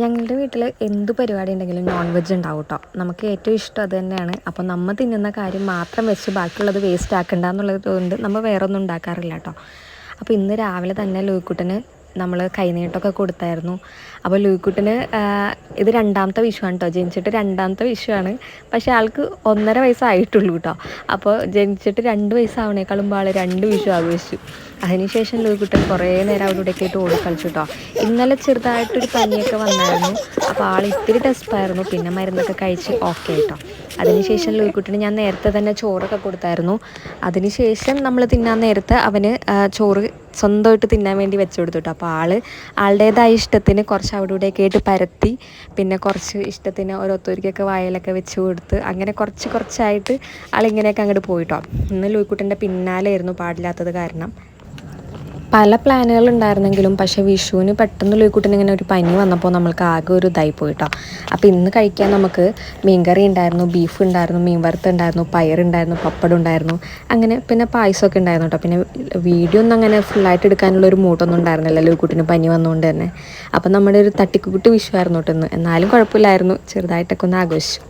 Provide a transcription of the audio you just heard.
ഞങ്ങളുടെ വീട്ടിൽ എന്ത് പരിപാടി ഉണ്ടെങ്കിലും നോൺ വെജ് ഉണ്ടാവും കേട്ടോ. നമുക്ക് ഏറ്റവും ഇഷ്ടം അത് തന്നെയാണ്. അപ്പോൾ നമ്മൾ തിന്നുന്ന കാര്യം മാത്രം വെച്ച് ബാക്കിയുള്ളത് വേസ്റ്റ് ആക്കണ്ട എന്നുള്ളത് കൊണ്ട് നമ്മൾ വേറെ ഒന്നും ഉണ്ടാക്കാറില്ല കേട്ടോ. അപ്പോൾ ഇന്ന് രാവിലെ തന്നെ ലൂയിക്കുട്ടന് നമ്മൾ കൈനീട്ടമൊക്കെ കൊടുത്തായിരുന്നു. അപ്പോൾ ലൂയിക്കുട്ടന് ഇത് രണ്ടാമത്തെ വിഷുവാണ് കേട്ടോ, ജനിച്ചിട്ട് രണ്ടാമത്തെ വിഷുവാണ്. പക്ഷേ ആൾക്ക് 1.5 വയസ്സായിട്ടുള്ളൂ കേട്ടോ. അപ്പോൾ ജനിച്ചിട്ട് 2 വയസ്സാവണേക്കാളും മുമ്പ് ആൾ 2 വിഷു ആഘോഷിച്ചു. അതിനുശേഷം ലൂയിക്കുട്ടൻ കുറേ നേരം അവിടെ ഇവിടെയൊക്കെ ആയിട്ട് ഓടിക്കളിച്ചു കേട്ടോ. ഇന്നലെ ചെറുതായിട്ടൊരു പനിയൊക്കെ വന്നായിരുന്നു. അപ്പോൾ ആൾ ഇത്തിരി ടെസ്റ്റായിരുന്നു, പിന്നെ മരുന്നൊക്കെ കഴിച്ച് ഓക്കെ കേട്ടോ. അതിനുശേഷം ലൂയിക്കുട്ടന് ഞാൻ നേരത്തെ തന്നെ ചോറൊക്കെ കൊടുത്തായിരുന്നു. അതിനുശേഷം നമ്മൾ തിന്നാൻ നേരത്തെ അവന് ചോറ് സ്വന്തമായിട്ട് തിന്നാൻ വേണ്ടി വെച്ച് കൊടുത്തു കേട്ടോ. അപ്പോൾ ആളുടേതായ ഇഷ്ടത്തിന് കുറച്ച് അവിടെ ഇവിടെയൊക്കെ ആയിട്ട് പരത്തി, പിന്നെ കുറച്ച് ഇഷ്ടത്തിന് ഓരോരുത്തർക്കൊക്കെ വായിലൊക്കെ വെച്ച് കൊടുത്ത്, അങ്ങനെ കുറച്ചായിട്ട് ആളിങ്ങനെയൊക്കെ അങ്ങോട്ട് പോയിട്ടോ. ഇന്ന് ലൂയിക്കുട്ടൻ്റെ പിന്നാലെയായിരുന്നു പാടില്ലാത്തത് കാരണം. പല പ്ലാനുകളുണ്ടായിരുന്നെങ്കിലും പക്ഷേ വിഷുവിന് പെട്ടെന്ന് ലൂയിക്കുട്ടന് ഇങ്ങനെ ഒരു പനി വന്നപ്പോൾ നമ്മൾക്ക് ആകെ ഒരു ഇതായി പോയിട്ടോ. അപ്പോൾ ഇന്ന് കഴിക്കാൻ നമുക്ക് മീൻകറി ഉണ്ടായിരുന്നു, ബീഫ് ഉണ്ടായിരുന്നു, മീൻ വറുത്തുണ്ടായിരുന്നു, പയറുണ്ടായിരുന്നു, പപ്പടം ഉണ്ടായിരുന്നു, അങ്ങനെ പിന്നെ പായസമൊക്കെ ഉണ്ടായിരുന്നു കേട്ടോ. പിന്നെ വീഡിയോ ഒന്നും അങ്ങനെ ഫുള്ളായിട്ട് എടുക്കാനുള്ളൊരു മൂഡൊന്നും ഉണ്ടായിരുന്നില്ല ലൂയിക്കുട്ടന് പനി വന്നുകൊണ്ട് തന്നെ. അപ്പോൾ നമ്മുടെ ഒരു തട്ടിക്കൂട്ട് വിഷുവായിരുന്നു കേട്ടോ ഇന്ന്. എന്നാലും കുഴപ്പമില്ലായിരുന്നു, ചെറുതായിട്ടൊക്കെ ഒന്ന് ആഘോഷിച്ചു.